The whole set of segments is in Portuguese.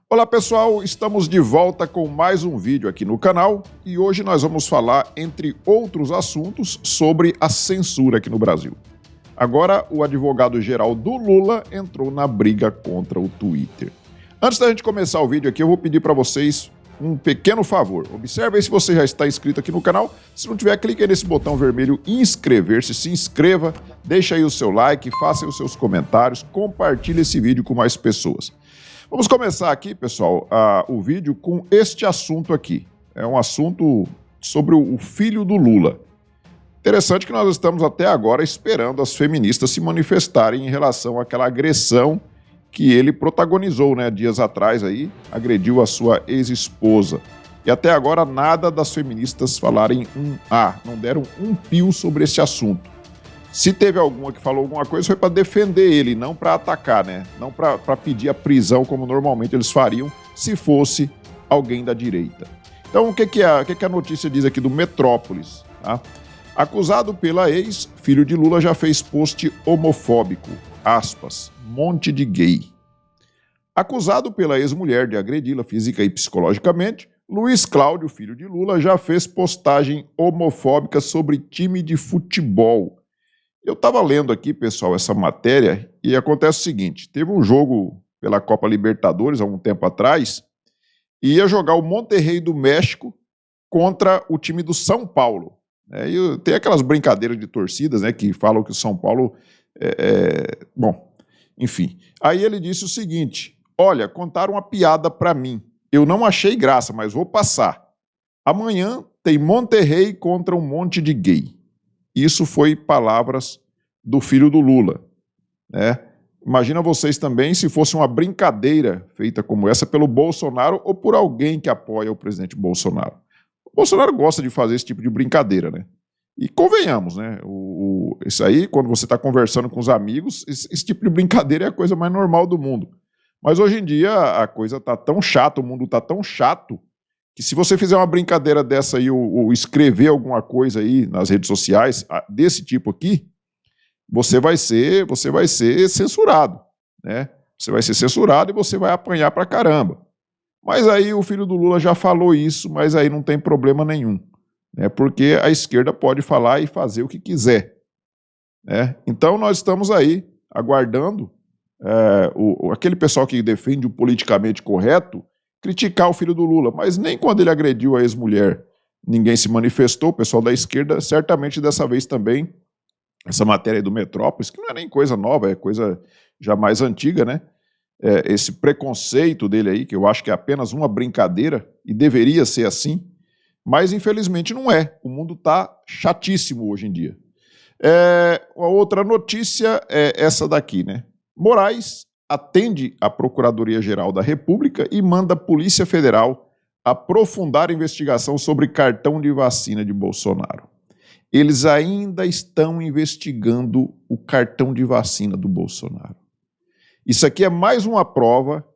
Olá pessoal, estamos de volta com mais um vídeo aqui no canal e hoje nós vamos falar, entre outros assuntos, sobre a censura aqui no Brasil. Agora, o advogado-geral do Lula entrou na briga contra o Twitter. Antes da gente começar o vídeo aqui, eu vou pedir para vocês um pequeno favor. Observe aí se você já está inscrito aqui no canal. Se não tiver, clique aí nesse botão vermelho inscrever-se, se inscreva, deixa aí o seu like, faça aí os seus comentários, compartilhe esse vídeo com mais pessoas. Vamos começar aqui, pessoal, o vídeo com este assunto aqui. É um assunto sobre o filho do Lula. Interessante que nós estamos até agora esperando as feministas se manifestarem em relação àquela agressão que ele protagonizou, né, dias atrás aí, agrediu a sua ex-esposa. E até agora nada das feministas falarem não deram um pio sobre esse assunto. Se teve alguma que falou alguma coisa, foi para defender ele, não para atacar, né? Não para pedir a prisão, como normalmente eles fariam, se fosse alguém da direita. Então, o que a notícia diz aqui do Metrópolis? Tá? Acusado pela ex, filho de Lula já fez post homofóbico, aspas, monte de gay. Acusado pela ex-mulher de agredi-la física e psicologicamente, Luiz Cláudio, filho de Lula, já fez postagem homofóbica sobre time de futebol. Eu estava lendo aqui, pessoal, essa matéria e acontece o seguinte, teve um jogo pela Copa Libertadores há um tempo atrás e ia jogar o Monterrey do México contra o time do São Paulo. E tem aquelas brincadeiras de torcidas, né, que falam que o São Paulo bom, enfim. Aí ele disse o seguinte, olha, contaram uma piada para mim, eu não achei graça, mas vou passar. Amanhã tem Monterrey contra um monte de gay. Isso foi palavras do filho do Lula, né? Imagina vocês também se fosse uma brincadeira feita como essa pelo Bolsonaro ou por alguém que apoia o presidente Bolsonaro. O Bolsonaro gosta de fazer esse tipo de brincadeira, né? E convenhamos, né? Isso aí, quando você está conversando com os amigos, esse tipo de brincadeira é a coisa mais normal do mundo. Mas hoje em dia a coisa está tão chata, o mundo está tão chato, que se você fizer uma brincadeira dessa aí ou escrever alguma coisa aí nas redes sociais desse tipo aqui, você vai ser censurado, né? Você vai ser censurado e você vai apanhar pra caramba. Mas aí o filho do Lula já falou isso, mas aí não tem problema nenhum, né? Porque a esquerda pode falar e fazer o que quiser, né? Então nós estamos aí aguardando aquele pessoal que defende o politicamente correto criticar o filho do Lula, mas nem quando ele agrediu a ex-mulher ninguém se manifestou, o pessoal da esquerda, certamente dessa vez também, essa matéria aí do Metrópolis, que não é nem coisa nova, é coisa já mais antiga, né? Esse preconceito dele aí, que eu acho que é apenas uma brincadeira, e deveria ser assim, mas infelizmente não é, o mundo está chatíssimo hoje em dia. A outra notícia é essa daqui, né? Moraes atende a Procuradoria-Geral da República e manda a Polícia Federal aprofundar a investigação sobre cartão de vacina de Bolsonaro. Eles ainda estão investigando o cartão de vacina do Bolsonaro. Isso aqui é mais uma prova,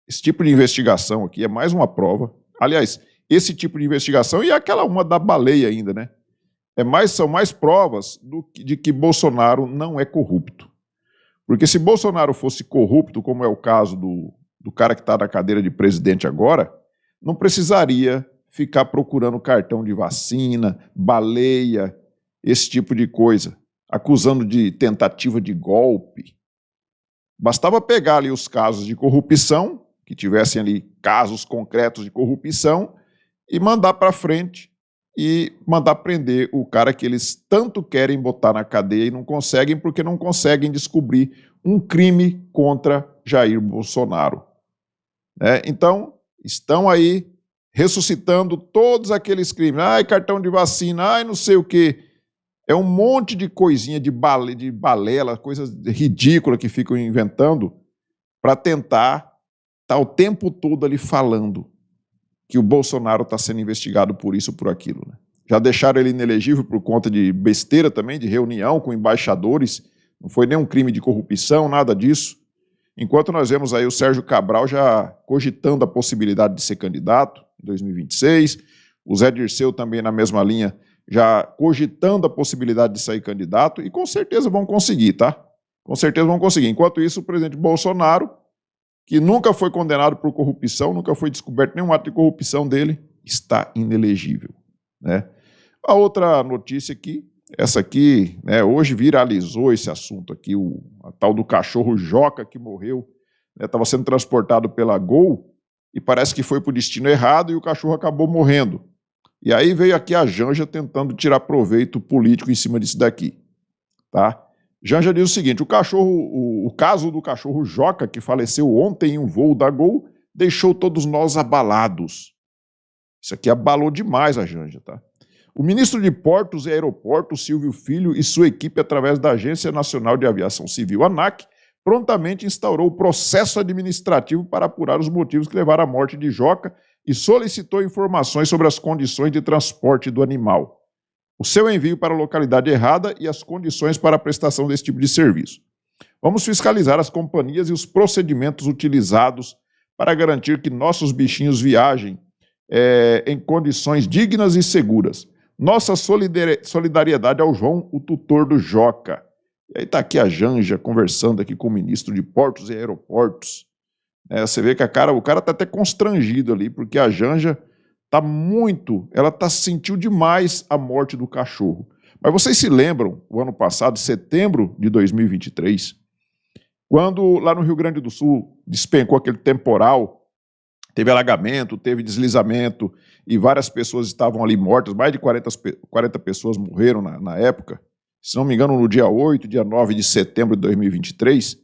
esse tipo de investigação aqui é mais uma prova. Aliás, esse tipo de investigação e aquela uma da baleia ainda, né? São mais provas de que Bolsonaro não é corrupto. Porque se Bolsonaro fosse corrupto, como é o caso do cara que está na cadeira de presidente agora, não precisaria ficar procurando cartão de vacina, baleia, esse tipo de coisa, acusando de tentativa de golpe. Bastava pegar ali os casos de corrupção, que tivessem ali casos concretos de corrupção, e mandar para frente e mandar prender o cara que eles tanto querem botar na cadeia e não conseguem porque não conseguem descobrir um crime contra Jair Bolsonaro. Então, estão aí ressuscitando todos aqueles crimes. Ai, cartão de vacina, ai, não sei o quê. É um monte de coisinha de balela, coisas ridículas que ficam inventando para tentar estar o tempo todo ali falando que o Bolsonaro está sendo investigado por isso ou por aquilo, né? Já deixaram ele inelegível por conta de besteira também, de reunião com embaixadores, não foi nenhum crime de corrupção, nada disso. Enquanto nós vemos aí o Sérgio Cabral já cogitando a possibilidade de ser candidato em 2026, o Zé Dirceu também na mesma linha, já cogitando a possibilidade de sair candidato, e com certeza vão conseguir, tá? Com certeza vão conseguir. Enquanto isso, o presidente Bolsonaro, que nunca foi condenado por corrupção, nunca foi descoberto nenhum ato de corrupção dele, está inelegível, né? A outra notícia aqui, essa aqui, né, hoje viralizou esse assunto aqui, a tal do cachorro Joca que morreu, estava sendo transportado pela Gol e parece que foi para o destino errado e o cachorro acabou morrendo. E aí veio aqui a Janja tentando tirar proveito político em cima disso daqui, tá? Janja diz o seguinte: o caso do cachorro Joca, que faleceu ontem em um voo da Gol, deixou todos nós abalados. Isso aqui abalou demais a Janja, tá? O ministro de Portos e Aeroportos, Silvio Filho, e sua equipe, através da Agência Nacional de Aviação Civil, ANAC, prontamente instaurou o processo administrativo para apurar os motivos que levaram à morte de Joca e solicitou informações sobre as condições de transporte do animal, o seu envio para a localidade errada e as condições para a prestação desse tipo de serviço. Vamos fiscalizar as companhias e os procedimentos utilizados para garantir que nossos bichinhos viajem em condições dignas e seguras. Nossa solidariedade ao João, o tutor do Joca. E aí está aqui a Janja conversando aqui com o ministro de Portos e Aeroportos. Você vê que o cara está até constrangido ali, porque a Janja sentiu demais a morte do cachorro. Mas vocês se lembram, o ano passado, setembro de 2023, quando lá no Rio Grande do Sul despencou aquele temporal, teve alagamento, teve deslizamento e várias pessoas estavam ali mortas, mais de 40 pessoas morreram na época, se não me engano, no dia 8, dia 9 de setembro de 2023.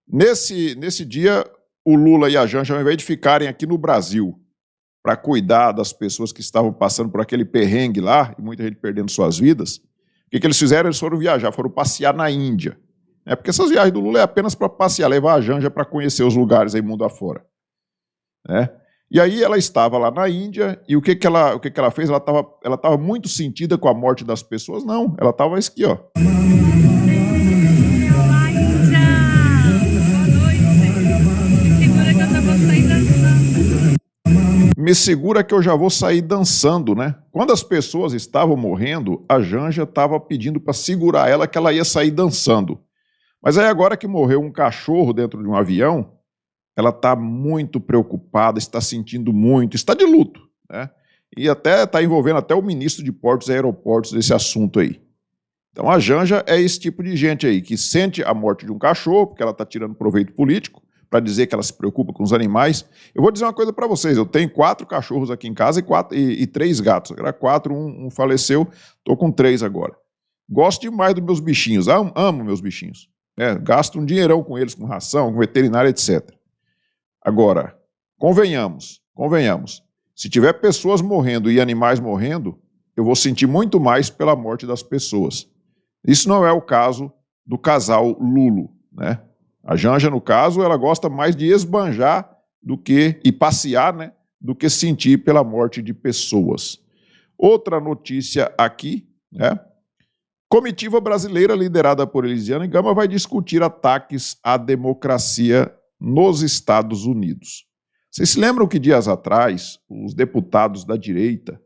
Nesse dia, o Lula e a Janja, ao invés de ficarem aqui no Brasil para cuidar das pessoas que estavam passando por aquele perrengue lá, e muita gente perdendo suas vidas, o que eles fizeram? Eles foram viajar, foram passear na Índia. Porque essas viagens do Lula é apenas para passear, levar a Janja para conhecer os lugares aí mundo afora. E aí ela estava lá na Índia, e o que ela fez? Ela estava muito sentida com a morte das pessoas? Não, ela estava aqui, ó. Me segura que eu já vou sair dançando, né? Quando as pessoas estavam morrendo, a Janja estava pedindo para segurar ela, que ela ia sair dançando. Mas aí agora que morreu um cachorro dentro de um avião, ela está muito preocupada, está sentindo muito, está de luto, né? E até está envolvendo até o ministro de Portos e Aeroportos desse assunto aí. Então a Janja é esse tipo de gente aí, que sente a morte de um cachorro, porque ela está tirando proveito político, para dizer que ela se preocupa com os animais. Eu vou dizer uma coisa para vocês, eu tenho 4 cachorros aqui em casa e 3 gatos. Era 4, um faleceu, estou com 3 agora. Gosto demais dos meus bichinhos, amo meus bichinhos. Gasto um dinheirão com eles, com ração, com veterinário, etc. Agora, convenhamos, se tiver pessoas morrendo e animais morrendo, eu vou sentir muito mais pela morte das pessoas. Isso não é o caso do casal Lulo, né? A Janja, no caso, ela gosta mais de esbanjar e passear, né, do que sentir pela morte de pessoas. Outra notícia aqui, né? Comitiva brasileira liderada por Elisiane Gama vai discutir ataques à democracia nos Estados Unidos. Vocês se lembram que dias atrás os deputados da direita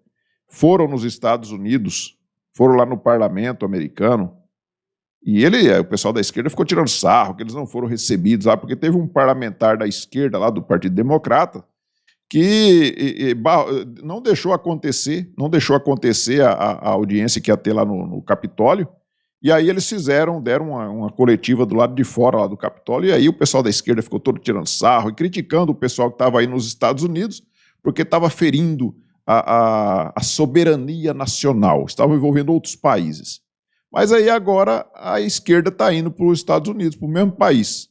foram nos Estados Unidos, foram lá no parlamento americano, e o pessoal da esquerda ficou tirando sarro, que eles não foram recebidos lá, porque teve um parlamentar da esquerda lá do Partido Democrata que não deixou acontecer a audiência que ia ter lá no Capitólio, e aí eles deram uma coletiva do lado de fora lá do Capitólio, e aí o pessoal da esquerda ficou todo tirando sarro e criticando o pessoal que estava aí nos Estados Unidos, porque estava ferindo a soberania nacional, estava envolvendo outros países. Mas aí agora a esquerda está indo para os Estados Unidos, para o mesmo país,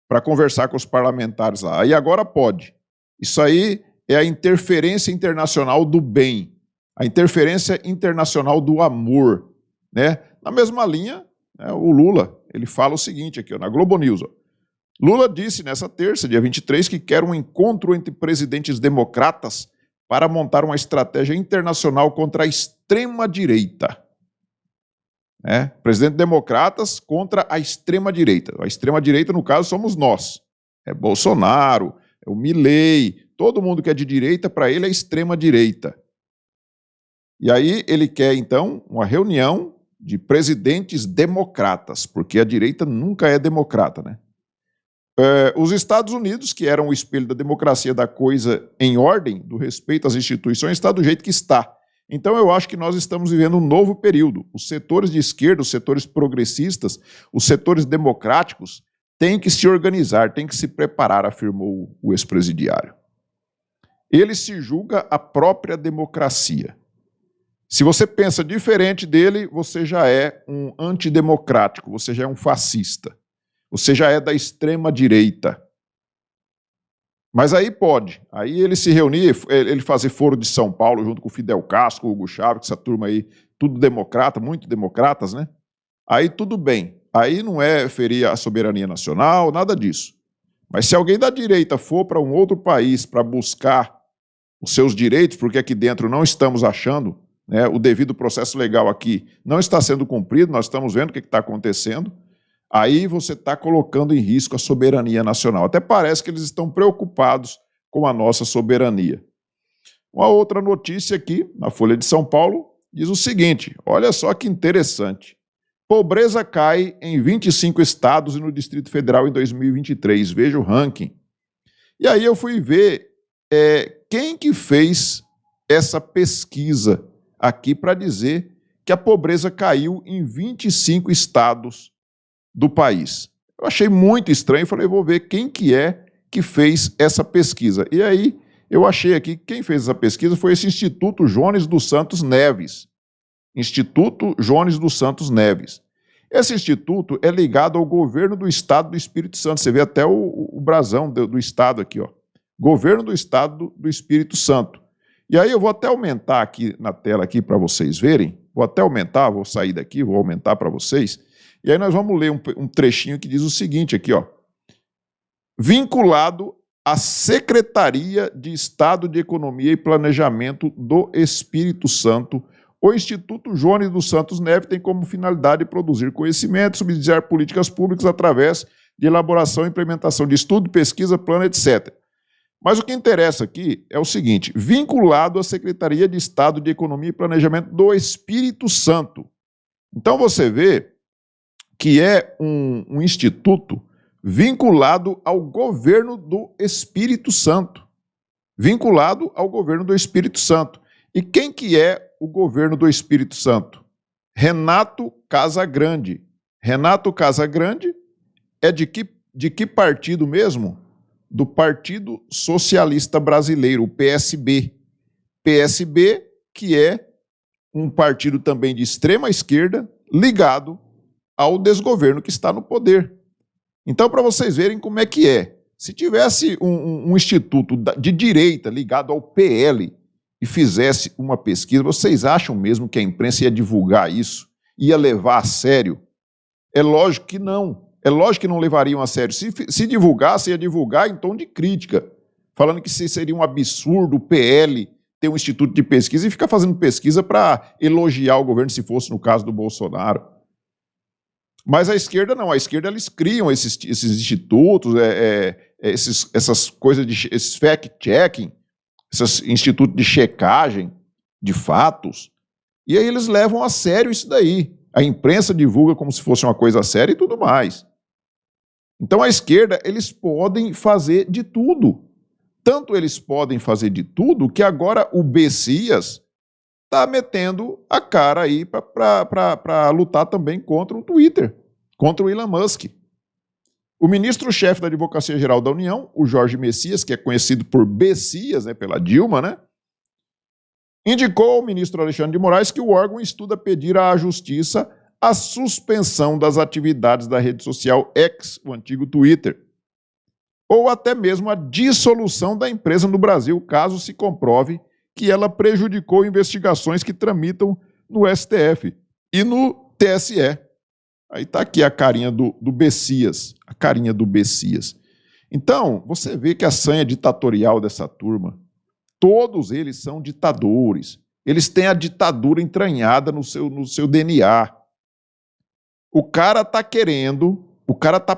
para conversar com os parlamentares lá. Aí agora pode. Isso aí é a interferência internacional do bem, a interferência internacional do amor, né? Na mesma linha, né, o Lula, ele fala o seguinte aqui, ó, na Globo News. Ó. Lula disse nessa terça, dia 23, que quer um encontro entre presidentes democratas para montar uma estratégia internacional contra a extrema-direita. Presidente democratas contra a extrema-direita. A extrema-direita, no caso, somos nós. É Bolsonaro, é o Milei, todo mundo que é de direita, para ele é extrema-direita. E aí ele quer, então, uma reunião de presidentes democratas, porque a direita nunca é democrata, né? Os Estados Unidos, que eram o espelho da democracia, da coisa em ordem, do respeito às instituições, está do jeito que está. Então, eu acho que nós estamos vivendo um novo período. Os setores de esquerda, os setores progressistas, os setores democráticos têm que se organizar, têm que se preparar, afirmou o ex-presidiário. Ele se julga a própria democracia. Se você pensa diferente dele, você já é um antidemocrático, você já é um fascista. Você já é da extrema-direita. Mas aí pode. Aí ele se reunir, ele fazer foro de São Paulo junto com o Fidel Castro, com o Hugo Chávez, essa turma aí, tudo democrata, muito democratas, né? Aí tudo bem. Aí não é ferir a soberania nacional, nada disso. Mas se alguém da direita for para um outro país para buscar os seus direitos, porque aqui dentro não estamos achando, né, o devido processo legal aqui não está sendo cumprido, nós estamos vendo o que está acontecendo, aí você está colocando em risco a soberania nacional. Até parece que eles estão preocupados com a nossa soberania. Uma outra notícia aqui, na Folha de São Paulo, diz o seguinte, olha só que interessante. Pobreza cai em 25 estados e no Distrito Federal em 2023. Veja o ranking. E aí eu fui ver quem que fez essa pesquisa aqui para dizer que a pobreza caiu em 25 estados do país. Eu achei muito estranho, falei, vou ver quem que é que fez essa pesquisa. E aí eu achei aqui que quem fez essa pesquisa foi esse Instituto Jones dos Santos Neves. Instituto Jones dos Santos Neves. Esse instituto é ligado ao governo do estado do Espírito Santo. Você vê até o brasão do estado aqui, ó. Governo do estado do Espírito Santo. E aí eu vou até aumentar aqui na tela aqui para vocês verem. Vou até aumentar, vou sair daqui, vou aumentar para vocês. E aí nós vamos ler um trechinho que diz o seguinte aqui, ó. Vinculado à Secretaria de Estado de Economia e Planejamento do Espírito Santo, o Instituto Jones dos Santos Neves tem como finalidade produzir conhecimento, subsidiar políticas públicas através de elaboração e implementação de estudo, pesquisa, plano, etc. Mas o que interessa aqui é o seguinte, vinculado à Secretaria de Estado de Economia e Planejamento do Espírito Santo. Então você vê que é um instituto vinculado ao governo do Espírito Santo. Vinculado ao governo do Espírito Santo. E quem que é o governo do Espírito Santo? Renato Casagrande. Renato Casagrande é de que partido mesmo? Do Partido Socialista Brasileiro, o PSB. PSB, que é um partido também de extrema esquerda, ligado ao desgoverno que está no poder. Então, para vocês verem como é que é, se tivesse um instituto de direita ligado ao PL e fizesse uma pesquisa, vocês acham mesmo que a imprensa ia divulgar isso? Ia levar a sério? É lógico que não. É lógico que não levariam a sério. Se divulgasse, ia divulgar em tom de crítica, falando que seria um absurdo o PL ter um instituto de pesquisa e ficar fazendo pesquisa para elogiar o governo, se fosse no caso do Bolsonaro. Mas a esquerda não, a esquerda eles criam esses institutos, essas coisas, esses fact-checking, esses institutos de checagem de fatos, e aí eles levam a sério isso daí. A imprensa divulga como se fosse uma coisa séria e tudo mais. Então a esquerda, eles podem fazer de tudo. Tanto eles podem fazer de tudo que agora o Bessias está metendo a cara aí para lutar também contra o Twitter, contra o Elon Musk. O ministro-chefe da Advocacia Geral da União, o Jorge Messias, que é conhecido por Bessias, né, pela Dilma, né, indicou ao ministro Alexandre de Moraes que o órgão estuda pedir à Justiça a suspensão das atividades da rede social X, o antigo Twitter, ou até mesmo a dissolução da empresa no Brasil, caso se comprove que ela prejudicou investigações que tramitam no STF e no TSE. Aí está aqui a carinha do Bessias, a carinha do Bessias. Então, você vê que a sanha ditatorial dessa turma, todos eles são ditadores, eles têm a ditadura entranhada no seu DNA. O cara está querendo,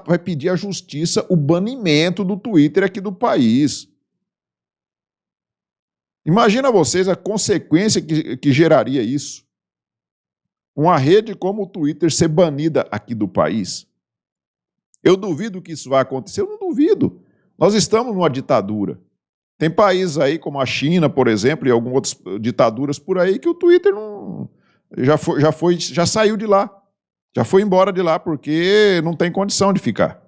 vai pedir à justiça o banimento do Twitter aqui do país. Imagina vocês a consequência que geraria isso. Uma rede como o Twitter ser banida aqui do país. Eu duvido que isso vai acontecer? Eu não duvido. Nós estamos numa ditadura. Tem países aí, como a China, por exemplo, e algumas outras ditaduras por aí, que o Twitter não, já saiu de lá. Já foi embora de lá, porque não tem condição de ficar.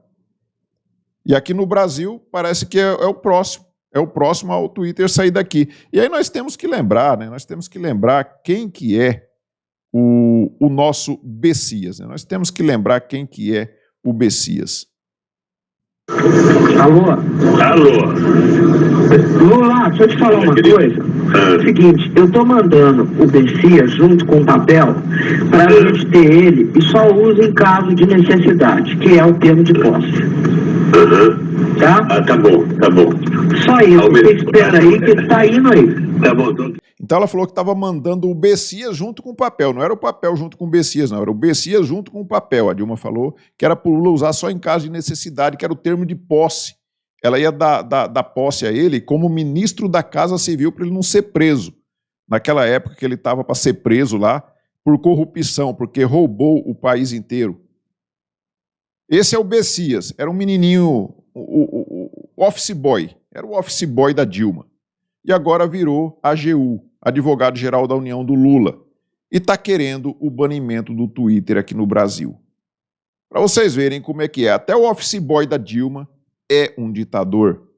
E aqui no Brasil, parece que é o próximo. É o próximo ao Twitter sair daqui. E aí nós temos que lembrar, né? Nós temos que lembrar quem que é o nosso Bessias. Né? Nós temos que lembrar quem que é o Bessias. Alô? Alô? Lula, deixa eu te falar uma coisa. É o seguinte, eu tô mandando o Bessias junto com o papel pra gente ter ele e só usa em caso de necessidade, que é o termo de posse. Tá? Ah, tá bom. Só isso, você espera aí que tá indo aí. Tá bom. Então ela falou que estava mandando o Bessias junto com o papel. Não era o papel junto com o Bessias, não. Era o Bessias junto com o papel. A Dilma falou que era para o Lula usar só em caso de necessidade, que era o termo de posse. Ela ia dar posse a ele como ministro da Casa Civil para ele não ser preso. Naquela época que ele estava para ser preso lá por corrupção, porque roubou o país inteiro. Esse é o Bessias. Era um menininho, o office boy. Era o office boy da Dilma. E agora virou AGU, advogado-geral da União do Lula, e está querendo o banimento do Twitter aqui no Brasil. Para vocês verem como é que é. Até o office boy da Dilma é um ditador.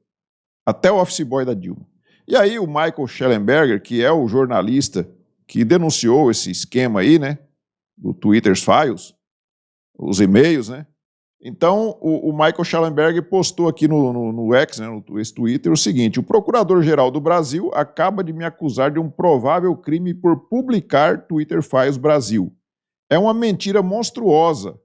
Até o office boy da Dilma. E aí o Michael Shellenberger, que é o jornalista que denunciou esse esquema aí, né, do Twitter's Files, os e-mails, né? Então, o Michael Shellenberger postou aqui no X, né, no Twitter, o seguinte: o Procurador-Geral do Brasil acaba de me acusar de um provável crime por publicar Twitter Files Brasil. É uma mentira monstruosa.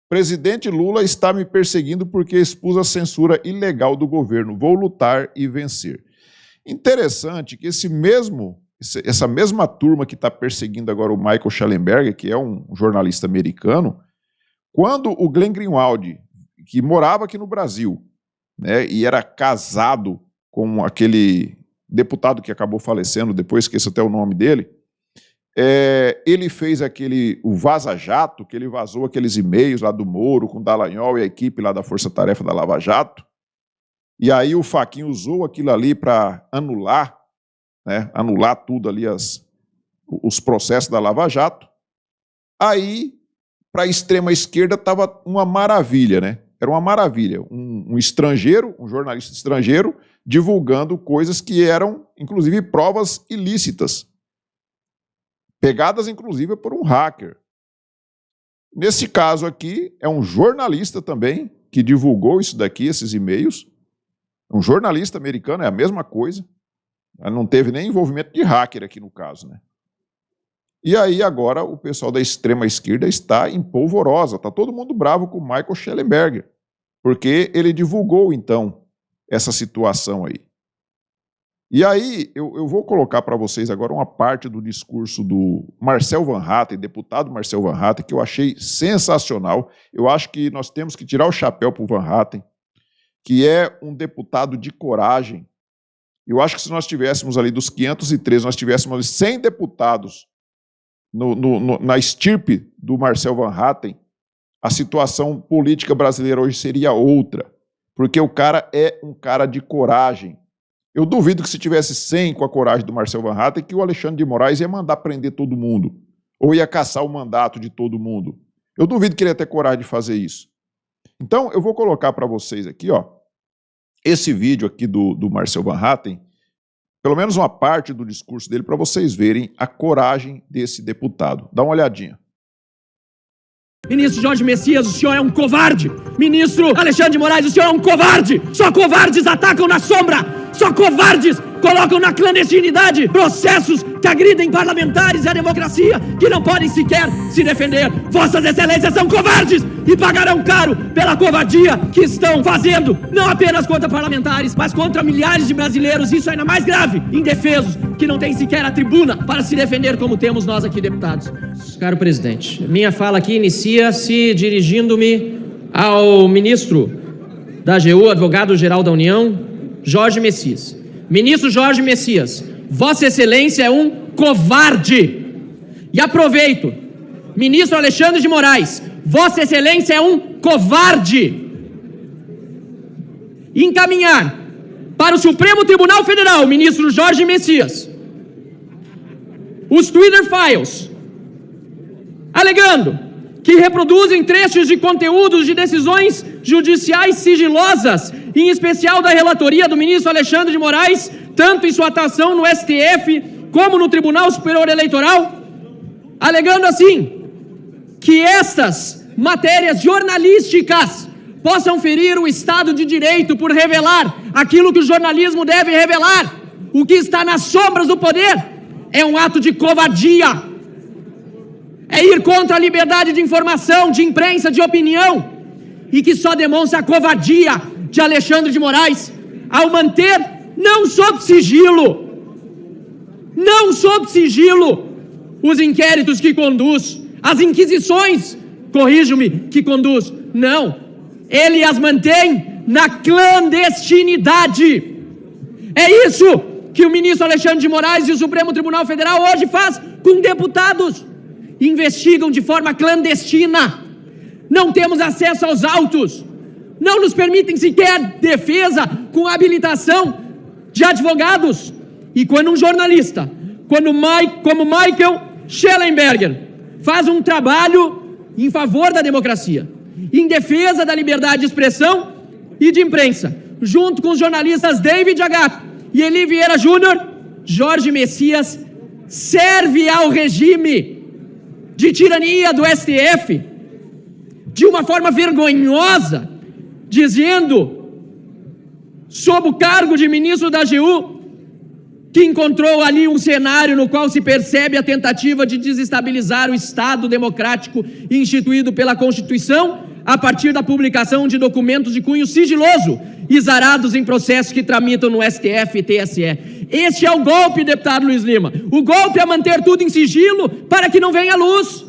Presidente Lula está me perseguindo porque expus a censura ilegal do governo. Vou lutar e vencer. Interessante que essa mesma turma que está perseguindo agora o Michael Shellenberger, que é um jornalista americano, quando o Glenn Greenwald, que morava aqui no Brasil, né, e era casado com aquele deputado que acabou falecendo, depois esqueço até o nome dele, ele fez o vaza-jato, que ele vazou aqueles e-mails lá do Moro, com o Dallagnol e a equipe lá da Força Tarefa da Lava Jato, e aí o Fachin usou aquilo ali para anular, né, anular tudo ali, os processos da Lava Jato. Aí, para a extrema esquerda estava uma maravilha, né? Era uma maravilha. Um estrangeiro, um jornalista estrangeiro, divulgando coisas que eram, inclusive, provas ilícitas. Pegadas, inclusive, por um hacker. Nesse caso aqui, é um jornalista também que divulgou isso daqui, esses e-mails. Um jornalista americano, é a mesma coisa. Não teve nem envolvimento de hacker aqui no caso, né? E aí agora o pessoal da extrema esquerda está em polvorosa, está todo mundo bravo com o Michael Shellenberger, porque ele divulgou então essa situação aí. E aí eu vou colocar para vocês agora uma parte do discurso do Marcel Van Hatten, deputado Marcel Van Hatten, que eu achei sensacional. Eu acho que nós temos que tirar o chapéu para o Van Hatten, que é um deputado de coragem. Eu acho que se nós tivéssemos ali dos 513, nós tivéssemos ali 100 deputados na estirpe do Marcel Van Hatten, a situação política brasileira hoje seria outra, porque o cara é um cara de coragem. Eu duvido que se tivesse 100 com a coragem do Marcel Van Hatten, que o Alexandre de Moraes ia mandar prender todo mundo, ou ia caçar o mandato de todo mundo. Eu duvido que ele ia ter coragem de fazer isso. Então, eu vou colocar para vocês aqui, ó, esse vídeo aqui do Marcel Van Hatten, pelo menos uma parte do discurso dele, para vocês verem a coragem desse deputado. Dá uma olhadinha. Ministro Jorge Messias, o senhor é um covarde. Ministro Alexandre de Moraes, o senhor é um covarde. Só covardes atacam na sombra. Só covardes colocam na clandestinidade processos que agridem parlamentares e a democracia, que não podem sequer se defender. Vossas excelências são covardes e pagarão caro pela covardia que estão fazendo, não apenas contra parlamentares, mas contra milhares de brasileiros, isso é ainda mais grave, indefesos, que não têm sequer a tribuna para se defender como temos nós aqui, deputados. Caro presidente, minha fala aqui inicia-se dirigindo-me ao ministro da AGU, advogado-geral da União, Jorge Messias. Ministro Jorge Messias, Vossa Excelência é um covarde. E aproveito, ministro Alexandre de Moraes, Vossa Excelência é um covarde. Encaminhar para o Supremo Tribunal Federal, o ministro Jorge Messias, os Twitter Files, alegando que reproduzem trechos de conteúdos de decisões judiciais sigilosas, em especial da relatoria do ministro Alexandre de Moraes, tanto em sua atuação no STF como no Tribunal Superior Eleitoral, alegando assim que estas matérias jornalísticas possam ferir o Estado de Direito por revelar aquilo que o jornalismo deve revelar. O que está nas sombras do poder é um ato de covardia. É ir contra a liberdade de informação, de imprensa, de opinião, e que só demonstra a covardia de Alexandre de Moraes ao manter, não sob sigilo, os inquéritos que conduz, as inquisições, corrijo-me, que conduz. Não, ele as mantém na clandestinidade. É isso que o ministro Alexandre de Moraes e o Supremo Tribunal Federal hoje faz com deputados. Investigam de forma clandestina, não temos acesso aos autos, não nos permitem sequer defesa com habilitação de advogados. E quando um jornalista, como Michael Schellenberger, faz um trabalho em favor da democracia, em defesa da liberdade de expressão e de imprensa, junto com os jornalistas David Agato e Eli Vieira Júnior, Jorge Messias serve ao regime de tirania do STF, de uma forma vergonhosa, dizendo, sob o cargo de ministro da AGU, que encontrou ali um cenário no qual se percebe a tentativa de desestabilizar o Estado democrático instituído pela Constituição, a partir da publicação de documentos de cunho sigiloso, exarados em processos que tramitam no STF e TSE. Este é o golpe, deputado Luiz Lima. O golpe é manter tudo em sigilo para que não venha à luz.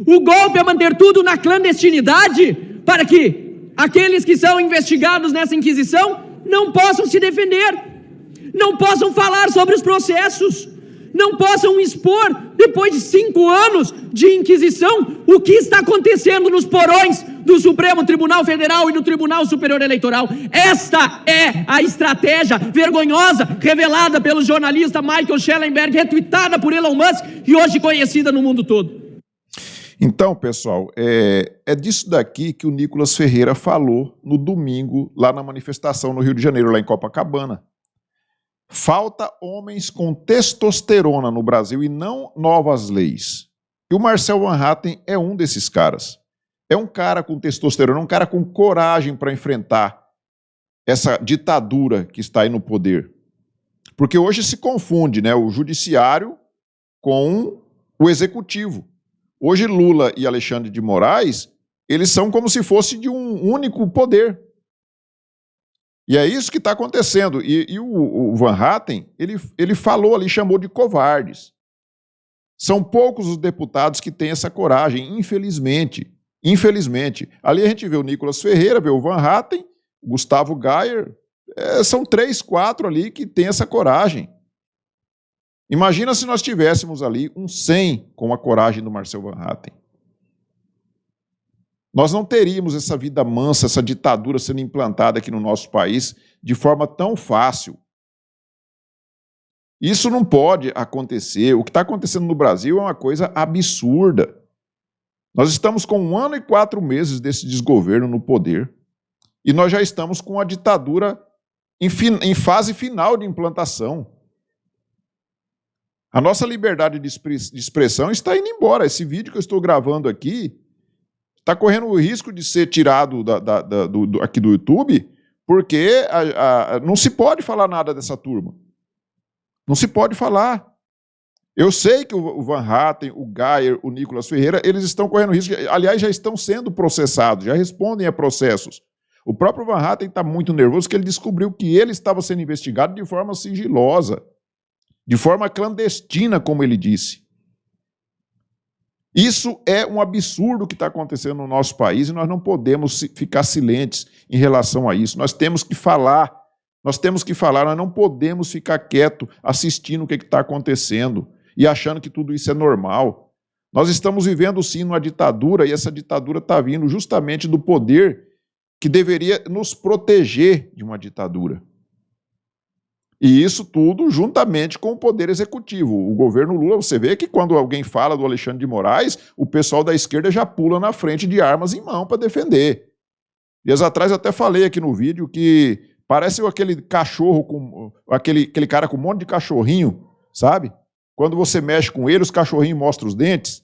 O golpe é manter tudo na clandestinidade para que aqueles que são investigados nessa inquisição não possam se defender, não possam falar sobre os processos, não possam expor, depois de 5 anos de inquisição, o que está acontecendo nos porões do Supremo Tribunal Federal e do Tribunal Superior Eleitoral. Esta é a estratégia vergonhosa revelada pelo jornalista Michael Schellenberg, retweetada por Elon Musk e hoje conhecida no mundo todo. Então, pessoal, é disso daqui que o Nicolas Ferreira falou no domingo, lá na manifestação no Rio de Janeiro, lá em Copacabana. Falta homens com testosterona no Brasil e não novas leis. E o Marcel Van Hatten é um desses caras. É um cara com testosterona, um cara com coragem para enfrentar essa ditadura que está aí no poder. Porque hoje se confunde, né, o judiciário com o executivo. Hoje Lula e Alexandre de Moraes, eles são como se fosse de um único poder. E é isso que está acontecendo. E o Van Hatten, ele falou ali, chamou de covardes. São poucos os deputados que têm essa coragem, infelizmente. Infelizmente. Ali a gente vê o Nicolas Ferreira, vê o Van Hatten, o Gustavo Gayer, são 3, 4 ali que têm essa coragem. Imagina se nós tivéssemos ali um 100 com a coragem do Marcel Van Hatten. Nós não teríamos essa vida mansa, essa ditadura sendo implantada aqui no nosso país de forma tão fácil. Isso não pode acontecer. O que está acontecendo no Brasil é uma coisa absurda. Nós estamos com 1 ano e 4 meses desse desgoverno no poder e nós já estamos com a ditadura em fase final de implantação. A nossa liberdade de expressão está indo embora. Esse vídeo que eu estou gravando aqui está correndo o risco de ser tirado aqui do YouTube, porque não se pode falar nada dessa turma. Não se pode falar. Eu sei que o Van Hatten, o Gayer, o Nicolas Ferreira, eles estão correndo risco, aliás, já estão sendo processados, já respondem a processos. O próprio Van Hatten está muito nervoso porque ele descobriu que ele estava sendo investigado de forma sigilosa, de forma clandestina, como ele disse. Isso é um absurdo que está acontecendo no nosso país e nós não podemos ficar silentes em relação a isso. Nós temos que falar, nós não podemos ficar quieto assistindo o que está acontecendo e achando que tudo isso é normal. Nós estamos vivendo, sim, uma ditadura, e essa ditadura está vindo justamente do poder que deveria nos proteger de uma ditadura. E isso tudo juntamente com o poder executivo. O governo Lula, você vê que quando alguém fala do Alexandre de Moraes, o pessoal da esquerda já pula na frente de armas em mão para defender. Dias atrás eu até falei aqui no vídeo que parece aquele cachorro, aquele cara com um monte de cachorrinho, sabe? Quando você mexe com ele, os cachorrinhos mostram os dentes.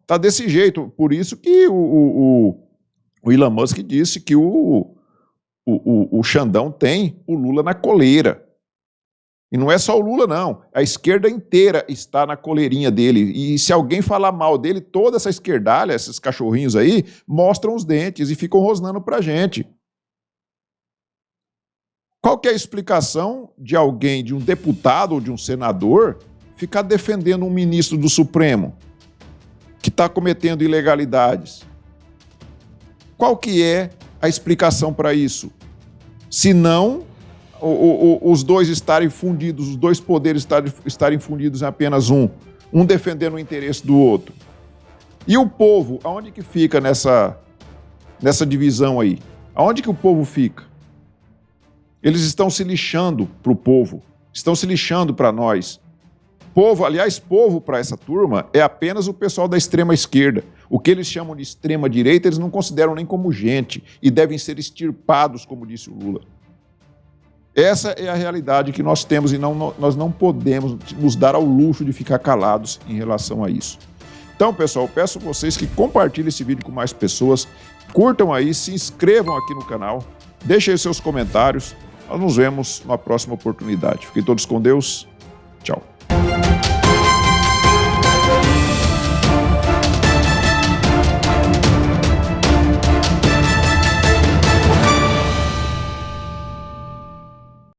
Tá desse jeito. Por isso que o Elon Musk disse que o Xandão tem o Lula na coleira. E não é só o Lula, não. A esquerda inteira está na coleirinha dele. E se alguém falar mal dele, toda essa esquerdalha, esses cachorrinhos aí, mostram os dentes e ficam rosnando pra gente. Qual que é a explicação de alguém, de um deputado ou de um senador, ficar defendendo um ministro do Supremo que está cometendo ilegalidades? Qual que é a explicação para isso? Se não os dois estarem fundidos, os dois poderes estarem fundidos em apenas um defendendo o interesse do outro. E o povo, aonde que fica nessa divisão aí? Aonde que o povo fica? Eles estão se lixando para o povo, estão se lixando para nós. Povo, aliás, povo para essa turma é apenas o pessoal da extrema esquerda. O que eles chamam de extrema direita, eles não consideram nem como gente e devem ser extirpados, como disse o Lula. Essa é a realidade que nós temos e nós não podemos nos dar ao luxo de ficar calados em relação a isso. Então, pessoal, eu peço a vocês que compartilhem esse vídeo com mais pessoas, curtam aí, se inscrevam aqui no canal, deixem aí seus comentários. Nós nos vemos na próxima oportunidade. Fiquem todos com Deus. Tchau.